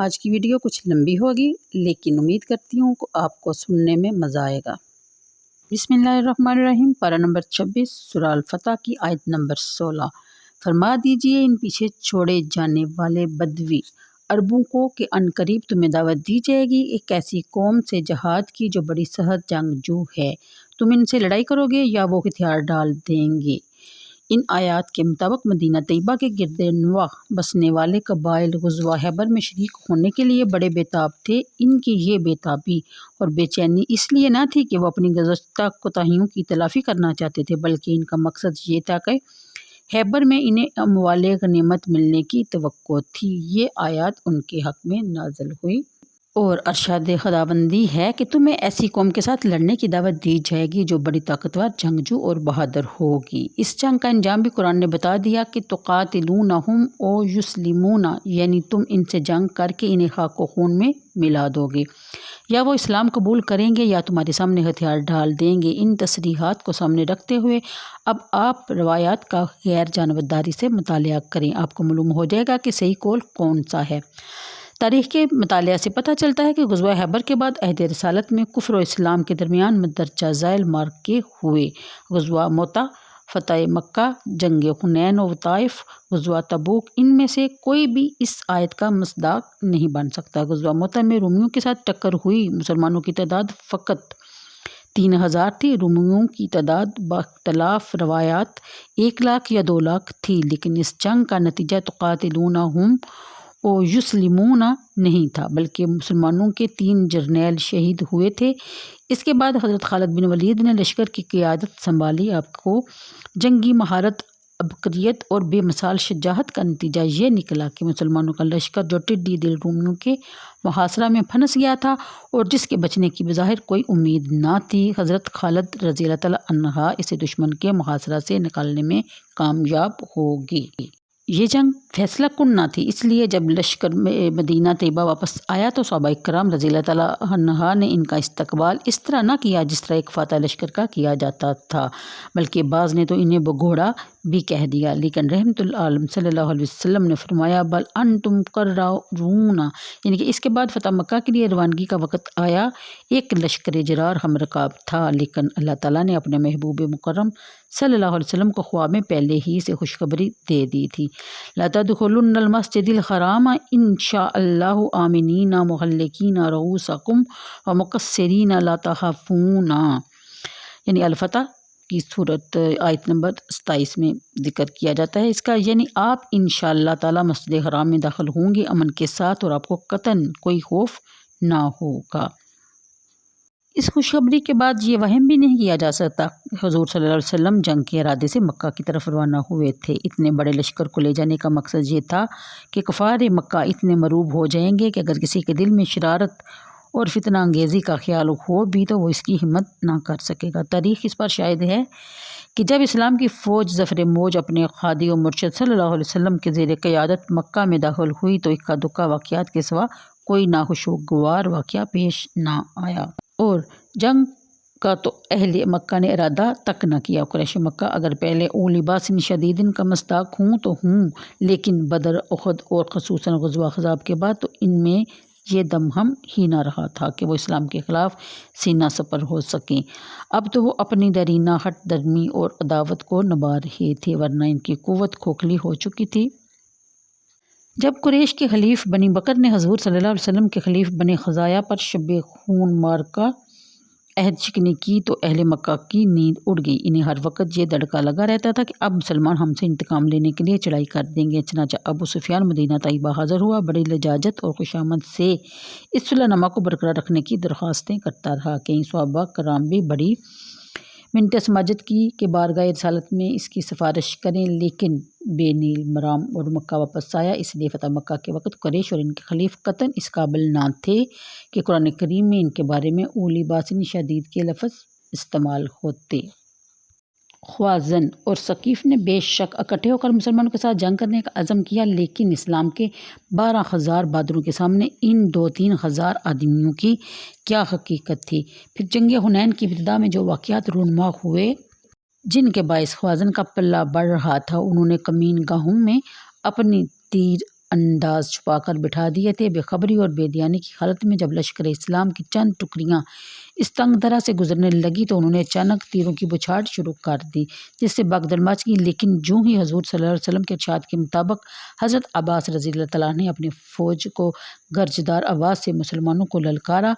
آج کی ویڈیو کچھ لمبی ہوگی لیکن امید کرتی ہوں کہ آپ کو سننے میں مزہ آئے گا۔ بسم اللہ الرحمن الرحیم۔ پارہ نمبر 26 سورہ الفتح کی آیت نمبر 16۔ فرما دیجئے ان پیچھے چھوڑے جانے والے بدوی عربوں کو کہ عنقریب تمہیں دعوت دی جائے گی ایک ایسی قوم سے جہاد کی جو بڑی سخت جنگجو ہے۔ تم ان سے لڑائی کرو گے یا وہ ہتھیار ڈال دیں گے۔ ان آیات کے مطابق مدینہ طیبہ کے گرد نواح بسنے والے قبائل غزوہ خیبر میں شریک ہونے کے لیے بڑے بے تاب تھے۔ ان کی یہ بے تابی اور بے چینی اس لیے نہ تھی کہ وہ اپنی گزشتہ کوتاہیوں کی تلافی کرنا چاہتے تھے، بلکہ ان کا مقصد یہ تھا کہ خیبر میں انہیں اموال غنیمت ملنے کی توقع تھی۔ یہ آیات ان کے حق میں نازل ہوئی اور ارشاد خداوندی ہے کہ تمہیں ایسی قوم کے ساتھ لڑنے کی دعوت دی جائے گی جو بڑی طاقتور، جنگجو اور بہادر ہوگی۔ اس جنگ کا انجام بھی قرآن نے بتا دیا کہ تقاتلونہم او یسلمون، یعنی تم ان سے جنگ کر کے انہیں خاک و خون میں ملا دو گے، یا وہ اسلام قبول کریں گے یا تمہارے سامنے ہتھیار ڈال دیں گے۔ ان تصریحات کو سامنے رکھتے ہوئے اب آپ روایات کا غیر جانبداری سے مطالعہ کریں، آپ کو معلوم ہو جائے گا کہ صحیح قول کون سا ہے۔ تاریخ کے مطالعہ سے پتہ چلتا ہے کہ غزوہ خیبر کے بعد عہد رسالت میں کفر و اسلام کے درمیان مندرجہ ذیل معرکے ہوئے: غزوہ موطا، فتح مکہ، جنگ حنین و طائف، غزوہ تبوک۔ ان میں سے کوئی بھی اس آیت کا مصداق نہیں بن سکتا۔ غزوہ موطا میں رومیوں کے ساتھ ٹکر ہوئی، مسلمانوں کی تعداد فقط 3000 تھی۔ رومیوں کی تعداد باختلاف روایات 1 لاکھ یا 2 لاکھ تھی، لیکن اس جنگ کا نتیجہ تقاتلونہم او یسلمون نہیں تھا، بلکہ مسلمانوں کے 3 جرنیل شہید ہوئے تھے۔ اس کے بعد حضرت خالد بن ولید نے لشکر کی قیادت سنبھالی۔ آپ کو جنگی مہارت، عبقریت اور بے مثال شجاعت کا نتیجہ یہ نکلا کہ مسلمانوں کا لشکر جو ٹڈی دل رومیوں کے محاصرہ میں پھنس گیا تھا اور جس کے بچنے کی بظاہر کوئی امید نہ تھی، حضرت خالد رضی اللہ تعالیٰ عنہ اسے دشمن کے محاصرہ سے نکالنے میں کامیاب ہو گئے۔ یہ جنگ فیصلہ کن نہ تھی، اس لیے جب لشکر مدینہ طیبہ واپس آیا تو صحابہ کرام رضی اللہ تعالیٰ عنہ نے ان کا استقبال اس طرح نہ کیا جس طرح ایک فاتح لشکر کا کیا جاتا تھا، بلکہ بعض نے تو انہیں بگھوڑا بھی کہہ دیا۔ لیکن رحمت العالم صلی اللہ علیہ وسلم نے فرمایا بل انتم قررون، یعنی کہ اس کے بعد فتح مکہ کے لیے روانگی کا وقت آیا۔ ایک لشکر جرار ہم رکاب تھا، لیکن اللہ تعالیٰ نے اپنے محبوب مکرم صلی اللہ علیہ وسلم کو خواب میں پہلے ہی سے خوشخبری دے دی تھی۔ لا تدخلن المسجد الحرام ان شاء اللہ آمنین محلقین رؤوسکم ومقصرین لا تخافون، یعنی الفتح کی صورت آیت نمبر 27 میں ذکر کیا جاتا ہے۔ اس کا یعنی آپ انشاءاللہ تعالیٰ مسجد حرام میں داخل ہوں گے امن کے ساتھ اور آپ کو قطعاً کوئی خوف نہ ہوگا۔ اس خوشخبری کے بعد یہ وہم بھی نہیں کیا جا سکتا حضور صلی اللہ علیہ وسلم جنگ کے ارادے سے مکہ کی طرف روانہ ہوئے تھے۔ اتنے بڑے لشکر کو لے جانے کا مقصد یہ تھا کہ کفار مکہ اتنے مرعوب ہو جائیں گے کہ اگر کسی کے دل میں شرارت اور فتنہ انگیزی کا خیال ہو بھی تو وہ اس کی ہمت نہ کر سکے گا۔ تاریخ اس پر شاہد ہے کہ جب اسلام کی فوج ظفر موج اپنے قائد و مرشد صلی اللہ علیہ وسلم کے زیر قیادت مکہ میں داخل ہوئی تو اکا دکا واقعات کے سوا کوئی ناخوشگوار واقعہ پیش نہ آیا، اور جنگ کا تو اہل مکہ نے ارادہ تک نہ کیا۔ قریش مکہ اگر پہلے اولی باس شدید کا مصداق ہوں تو ہوں، لیکن بدر، احد اور خصوصاً غزوہ احزاب کے بعد تو ان میں یہ دم ہم ہی نہ رہا تھا کہ وہ اسلام کے خلاف سینہ سپر ہو سکیں۔ اب تو وہ اپنی دیرینہ ہٹ درمی اور عداوت کو نبھا رہے تھے، ورنہ ان کی قوت کھوکھلی ہو چکی تھی۔ جب قریش کے حلیف بنی بکر نے حضور صلی اللہ علیہ وسلم کے حلیف بنی خزاعہ پر شب خون مار کا عہد شکنی کی تو اہل مکہ کی نیند اڑ گئی۔ انہیں ہر وقت یہ دڑکا لگا رہتا تھا کہ اب مسلمان ہم سے انتقام لینے کے لیے چڑھائی کر دیں گے۔ چنانچہ ابو سفیان مدینہ طیبہ حاضر ہوا، بڑی لجاجت اور خوشامد سے اس صلح نامہ کو برقرار رکھنے کی درخواستیں کرتا رہا۔ کئی صحابہ کرام بھی بڑی منت سماجت کی کہ بارگاہ رسالت میں اس کی سفارش کریں، لیکن بے نیل مرام اور مکہ واپس آیا۔ اس لیے فتح مکہ کے وقت قریش اور ان کے حلیف قطعاً اس قابل نہ تھے کہ قرآن کریم میں ان کے بارے میں اولی باس شدید کے لفظ استعمال ہوتے۔ خوازن اور ثقیف نے بے شک اکٹھے ہو کر مسلمانوں کے ساتھ جنگ کرنے کا عزم کیا، لیکن اسلام کے 12,000 بہادروں کے سامنے ان 2-3 ہزار آدمیوں کی کیا حقیقت تھی۔ پھر جنگ حنین کی ابتدا میں جو واقعات رونما ہوئے جن کے باعث خوازن کا پلہ بڑھ رہا تھا، انہوں نے کمین گاہوں میں اپنی تیر انداز چھپا کر بٹھا دیے تھے۔ بے خبری اور بے دیانی کی حالت میں جب لشکر اسلام کی چند ٹکڑیاں اس تنگ درہ سے گزرنے لگی تو انہوں نے اچانک تیروں کی بچھاڑ شروع کر دی، جس سے بھگدڑ مچ گئی۔ لیکن جو ہی حضور صلی اللہ علیہ وسلم کے ارشاد کے مطابق حضرت عباس رضی اللہ تعالیٰ نے اپنی فوج کو گرجدار آواز سے مسلمانوں کو للکارا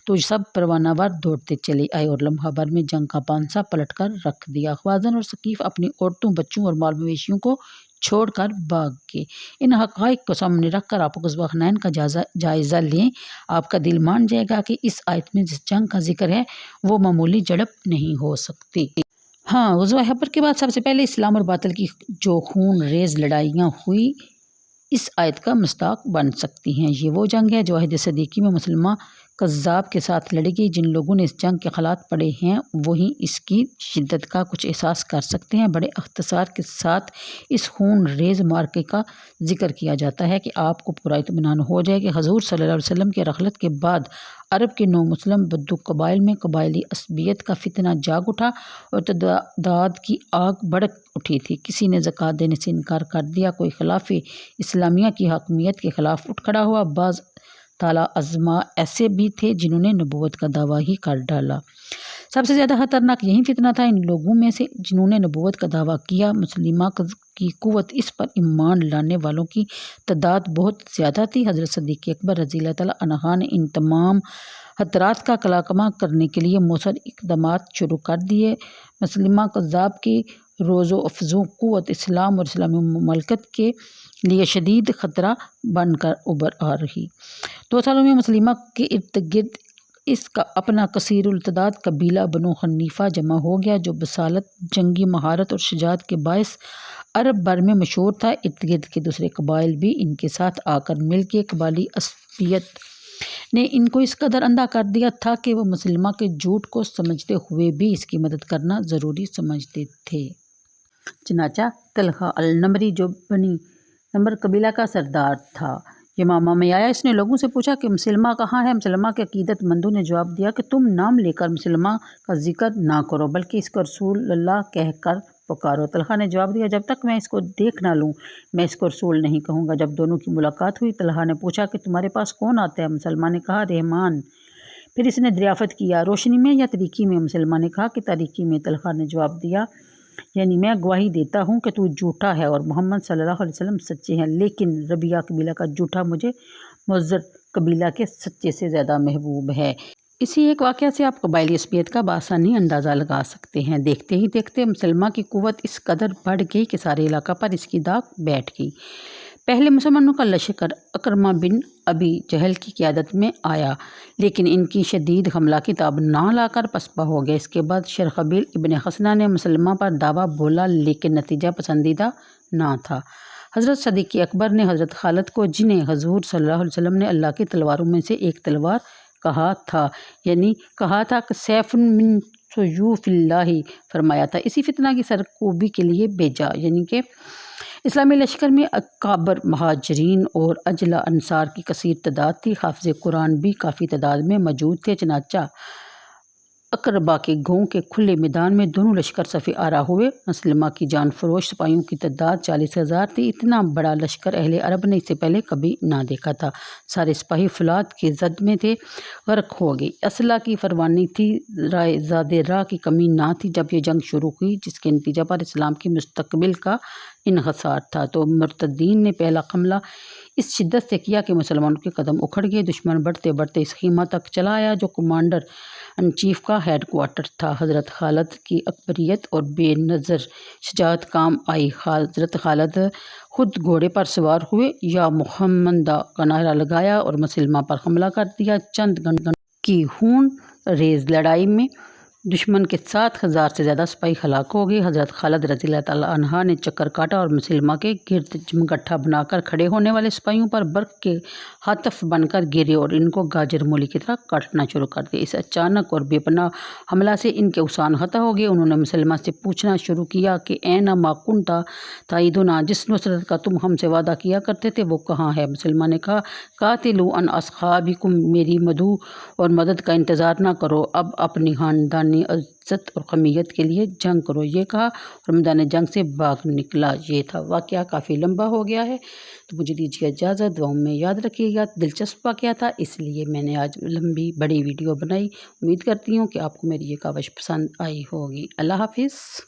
تو سب پروانہ وار دوڑتے چلے آئے اور لمحہ بھر میں جنگ کا پانسا پلٹ کر رکھ دیا۔ خوازن اور ثقیف اپنی عورتوں، بچوں اور مال مویشیوں کو چھوڑ کر بھاگ گئے۔ ان حقائق کو سامنے رکھ کر آپ غزوہ حنین کا جائزہ لیں، آپ کا دل مان جائے گا کہ اس آیت میں جس جنگ کا ذکر ہے وہ معمولی جھڑپ نہیں ہو سکتی۔ ہاں، غزوہ خیبر کے بعد سب سے پہلے اسلام اور باطل کی جو خون ریز لڑائیاں ہوئی اس آیت کا مصداق بن سکتی ہیں۔ یہ وہ جنگ ہے جو عہد صدیقی میں مسلمہ کذاب کے ساتھ لڑی گئی۔ جن لوگوں نے اس جنگ کے حالات پڑھے ہیں وہی اس کی شدت کا کچھ احساس کر سکتے ہیں۔ بڑے اختصار کے ساتھ اس خون ریز معرکے کا ذکر کیا جاتا ہے کہ آپ کو پورا اطمینان ہو جائے کہ حضور صلی اللہ علیہ وسلم کے رحلت کے بعد عرب کے 9 مسلم بدو قبائل میں قبائلی عصبیت کا فتنہ جاگ اٹھا اور تضاد کی آگ بھڑک اٹھی تھی۔ کسی نے زکوٰۃ دینے سے انکار کر دیا، کوئی خلاف اسلامیہ کی حاکمیت کے خلاف اٹھ کھڑا ہوا، بعض طالع ازما ایسے بھی تھے جنہوں نے نبوت کا دعویٰ ہی کر ڈالا۔ سب سے زیادہ خطرناک یہی فتنہ تھا۔ ان لوگوں میں سے جنہوں نے نبوت کا دعویٰ کیا مسلمہ کی قوت، اس پر ایمان لانے والوں کی تعداد بہت زیادہ تھی۔ حضرت صدیق اکبر رضی اللہ تعالیٰ عنہ نے ان تمام خطرات کا کلاکمہ کرنے کے لیے مؤثر اقدامات شروع کر دیے۔ مسلمہ کذاب کی روز و افزوں قوت اسلام اور اسلامی مملکت کے لیے شدید خطرہ بن کر ابھر آ رہی۔ 2 سالوں میں مسلمہ کے ارد گرد اس کا اپنا کثیر التعداد قبیلہ بنو حنیفہ جمع ہو گیا، جو بصالت، جنگی مہارت اور شجاعت کے باعث عرب بھر میں مشہور تھا۔ ارد گرد کے دوسرے قبائل بھی ان کے ساتھ آ کر مل کے قبائلی عصبیت نے ان کو اس قدر اندھا کر دیا تھا کہ وہ مسلمہ کے جھوٹ کو سمجھتے ہوئے بھی اس کی مدد کرنا ضروری سمجھتے تھے۔ چنانچہ طلحہ النمری جو بنی نمر قبیلہ کا سردار تھا، یمامہ میں آیا۔ اس نے لوگوں سے پوچھا کہ مسلمہ کہاں ہے؟ مسلمہ کے عقیدت مندوں نے جواب دیا کہ تم نام لے کر مسلمہ کا ذکر نہ کرو بلکہ اس کو رسول اللہ کہہ کر پکارو۔ طلحہ نے جواب دیا، جب تک میں اس کو دیکھ نہ لوں میں اس کو رسول نہیں کہوں گا۔ جب دونوں کی ملاقات ہوئی طلحہ نے پوچھا کہ تمہارے پاس کون آتا ہے؟ مسلمہ نے کہا رحمان۔ پھر اس نے دریافت کیا روشنی میں یا تاریکی میں؟ مسلمہ نے کہا کہ تاریکی میں۔ طلحہ نے جواب دیا، یعنی میں گواہی دیتا ہوں کہ تو جھوٹا ہے اور محمد صلی اللہ علیہ وسلم سچے ہیں، لیکن ربیعہ قبیلہ کا جھوٹا مجھے مضر قبیلہ کے سچے سے زیادہ محبوب ہے۔ اسی ایک واقعہ سے آپ قبائلی عصبیت کا بآسانی اندازہ لگا سکتے ہیں۔ دیکھتے ہی دیکھتے مسلمہ کی قوت اس قدر بڑھ گئی کہ سارے علاقہ پر اس کی داغ بیٹھ گئی۔ پہلے مسلمانوں کا لشکر اکرمہ بن ابی جہل کی قیادت میں آیا، لیکن ان کی شدید حملہ کی تاب نہ لا کر پسپا ہو گیا۔ اس کے بعد شرحبیل ابن حسنہ نے مسلمہ پر دعویٰ بولا، لیکن نتیجہ پسندیدہ نہ تھا۔ حضرت صدیق اکبر نے حضرت خالد کو، جنہیں حضور صلی اللہ علیہ وسلم نے اللہ کی تلواروں میں سے ایک تلوار کہا تھا، یعنی کہا تھا کہ سیف من سیوف اللہ، فرمایا تھا، اسی فتنہ کی سرکوبی کے لیے بھیجا۔ یعنی کہ اسلامی لشکر میں اکابر مہاجرین اور اجلا انصار کی کثیر تعداد تھی۔ حافظ قرآن بھی کافی تعداد میں موجود تھے۔ چنانچہ اقربہ کے گاؤں کے کھلے میدان میں دونوں لشکر صف آرا ہوئے۔ مسلمہ کی جان فروش سپاہیوں کی تعداد 40,000 تھی۔ اتنا بڑا لشکر اہل عرب نے اس سے پہلے کبھی نہ دیکھا تھا۔ سارے سپاہی فولاد کے زد میں تھے، غرق ہو گئے۔ اسلحہ کی فراوانی تھی، زاد راہ کی کمی نہ تھی۔ جب یہ جنگ شروع ہوئی جس کے نتیجہ پر اسلام کی مستقبل کا انحصار تھا، تو مرتدین نے پہلا حملہ اس شدت سے کیا کہ مسلمانوں کے قدم اکھڑ گئے۔ دشمن بڑھتے بڑھتے اس خیمہ تک چلا آیا جو کمانڈر ان چیف کا ہیڈ کوارٹر تھا۔ حضرت خالد کی اکبریت اور بے نظر شجاعت کام آئی۔ حضرت خالد خود گھوڑے پر سوار ہوئے، یا محمدہ کا نعرہ لگایا اور مسلمہ پر حملہ کر دیا۔ چند گھنٹوں کی خون ریز لڑائی میں دشمن کے 7,000 سے زیادہ سپاہی ہلاک ہو گئے۔ حضرت خالد رضی اللہ تعالیٰ عنہ نے چکر کاٹا اور مسلمہ کے گرد جمگٹھا بنا کر کھڑے ہونے والے سپاہیوں پر برق کے خاطف بن کر گرے اور ان کو گاجر مولی کی طرح کاٹنا شروع کر دیا۔ اس اچانک اور بے پناہ حملہ سے ان کے اوزان ختم ہو گئے۔ انہوں نے مسلمہ سے پوچھنا شروع کیا کہ این ما کنت تعیدنا، جس نصرت کا تم ہم سے وعدہ کیا کرتے تھے وہ کہاں ہے؟ مسلمہ نے کہا، قاتلوا عن اصحابکم، میری مدعو اور مدد کا انتظار نہ کرو، اب اپنی خاندانی اپنی عزت اور قومیت کے لیے جنگ کرو یہ کہا اور میدان جنگ سے بھاگ نکلا۔ یہ تھا واقعہ، کافی لمبا ہو گیا ہے تو مجھے دیجیے اجازت، دعاؤں میں یاد رکھیے گا۔ دلچسپ واقعہ تھا اس لیے میں نے آج لمبی بڑی ویڈیو بنائی۔ امید کرتی ہوں کہ آپ کو میری یہ کاوش پسند آئی ہوگی۔ اللہ حافظ۔